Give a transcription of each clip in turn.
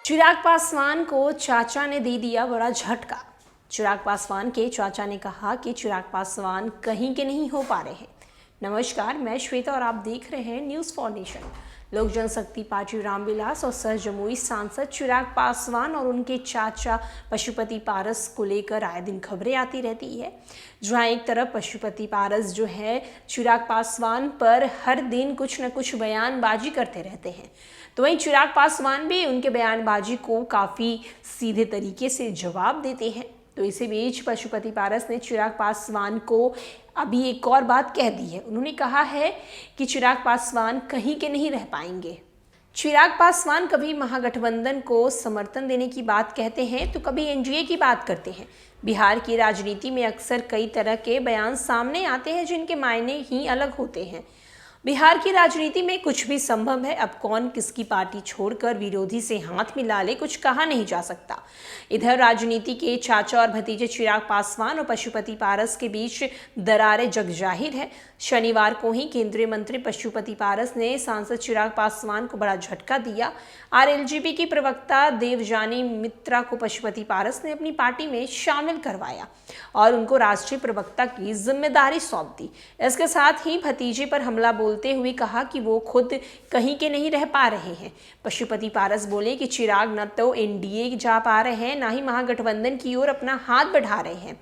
चिराग पासवान को चाचा ने दे दिया बड़ा झटका। चिराग पासवान के चाचा ने कहा कि चिराग पासवान कहीं के नहीं हो पा रहे हैं। नमस्कार, मैं श्वेता और आप देख रहे हैं न्यूज़ फॉर नेशन। लोक जनशक्ति पार्टी रामविलास और सर जमुई सांसद चिराग पासवान और उनके चाचा पशुपति पारस को लेकर आए दिन खबरें आती रहती है। जहां एक तरफ पशुपति पारस जो है चिराग पासवान पर हर दिन कुछ न कुछ बयानबाजी करते रहते हैं, तो वहीं चिराग पासवान भी उनके बयानबाजी को काफ़ी सीधे तरीके से जवाब देते हैं। तो इसी बीच पशुपति पारस ने चिराग पासवान को अभी एक और बात कह दी है। उन्होंने कहा है कि चिराग पासवान कहीं के नहीं रह पाएंगे। चिराग पासवान कभी महागठबंधन को समर्थन देने की बात कहते हैं तो कभी एनडीए की बात करते हैं। बिहार की राजनीति में अक्सर कई तरह के बयान सामने आते हैं जिनके मायने ही अलग होते हैं। बिहार की राजनीति में कुछ भी संभव है। अब कौन किसकी पार्टी छोड़कर विरोधी से हाथ मिला ले, कुछ कहा नहीं जा सकता। इधर राजनीति के चाचा और भतीजे चिराग पासवान और पशुपति पारस के बीच दरारें जग जाहिर है। शनिवार को ही केंद्रीय मंत्री पशुपति पारस ने सांसद चिराग पासवान को बड़ा झटका दिया। आरएलजेपी की प्रवक्ता देवजानी मित्रा को पशुपति पारस ने अपनी पार्टी में शामिल करवाया और उनको राष्ट्रीय प्रवक्ता की जिम्मेदारी सौंप दी। इसके साथ ही भतीजे पर हमला बोलते हुए कहा कि वो खुद कहीं के नहीं रह पा रहे हैं। पशुपति पारस बोले कि चिराग न तो एनडीए जा पा रहे हैं, ना ही महागठबंधन की ओर अपना हाथ बढ़ा रहे हैं।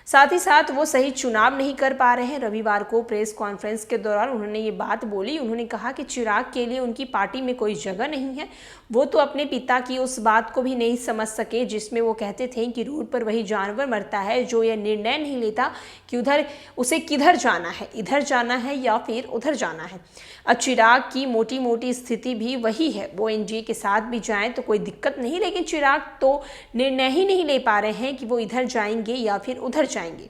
साथ ही साथ वो सही चुनाव नहीं कर पा रहे हैं। रविवार को प्रेस कॉन्फ्रेंस के दौरान उन्होंने ये बात बोली। उन्होंने कहा कि चिराग के लिए उनकी पार्टी में कोई जगह नहीं है। वो तो अपने पिता की उस बात को भी नहीं समझ सके जिसमें वो कहते थे कि रोड पर वही जानवर मरता है जो यह निर्णय नहीं लेता कि उधर उसे किधर जाना है, इधर जाना है या फिर उधर जाना है। अब चिराग की मोटी मोटी स्थिति भी वही है। वो एनडीए के साथ भी जाएं तो कोई दिक्कत नहीं, लेकिन चिराग तो निर्णय ही नहीं ले पा रहे हैं कि वो इधर जाएंगे या फिर उधर जाएंगे।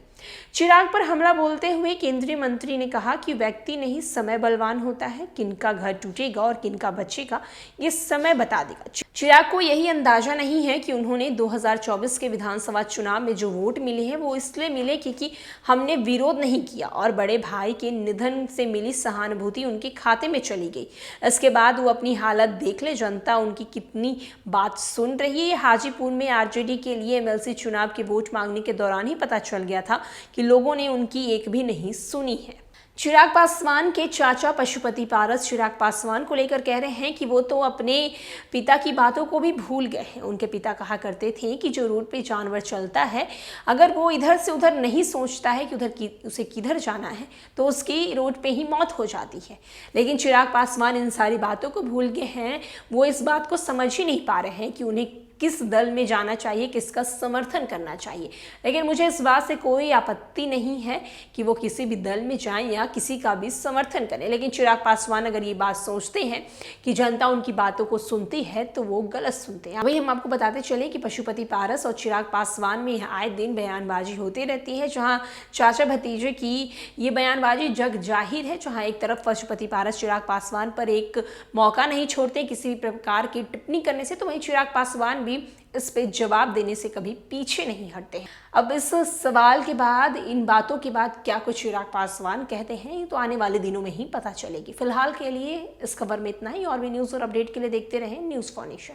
चिराग पर हमला बोलते हुए केंद्रीय मंत्री ने कहा कि व्यक्ति नहीं समय बलवान होता है। किनका घर टूटेगा और किनका बचेगा ये समय बता देगा। चिराग को यही अंदाजा नहीं है कि उन्होंने 2024 के विधानसभा चुनाव में जो वोट मिले हैं वो इसलिए मिले क्योंकि हमने विरोध नहीं किया और बड़े भाई के निधन से मिली सहानुभूति उनके खाते में चली गई। इसके बाद वो अपनी हालत देख ले, जनता उनकी कितनी बात सुन रही है। हाजीपुर में आरजेडी के लिए एमएलसी चुनाव के वोट मांगने के दौरान ही पता चल गया था कि लोगों ने उनकी एक भी नहीं सुनी है। चिराग पासवान के चाचा पशुपति पारस चिराग पासवान को लेकर कह रहे हैं कि वो तो अपने पिता की बातों को भी भूल गए हैं। उनके पिता कहा करते थे कि जो रोड पे जानवर चलता है, अगर वो इधर से उधर नहीं सोचता है कि उसे किधर जाना है तो उसकी रोड पे ही मौत हो जाती है। लेकिन चिराग पासवान इन सारी बातों को भूल गए हैं। वो इस बात को समझ ही नहीं पा रहे हैं कि उन्हें किस दल में जाना चाहिए, किसका समर्थन करना चाहिए। लेकिन मुझे इस बात से कोई आपत्ति नहीं है कि वो किसी भी दल में जाएं या किसी का भी समर्थन करें। लेकिन चिराग पासवान अगर ये बात सोचते हैं कि जनता उनकी बातों को सुनती है तो वो गलत सुनते हैं। वही हम आपको बताते चले कि पशुपति पारस और चिराग पासवान में आए दिन बयानबाजी होती रहती है, जहाँ चाचा भतीजे की ये बयानबाजी जग जाहिर है। जहाँ एक तरफ पशुपति पारस चिराग पासवान पर एक मौका नहीं छोड़ते किसी भी प्रकार की टिप्पणी करने से, तो वहीं चिराग पासवान इस पे जवाब देने से कभी पीछे नहीं हटते हैं। अब इस सवाल के बाद, इन बातों के बाद क्या कुछ चिराग पासवान कहते हैं ये तो आने वाले दिनों में ही पता चलेगी। फिलहाल के लिए इस खबर में इतना ही। और भी न्यूज़ और अपडेट के लिए देखते रहें न्यूज़ फॉर नेशन।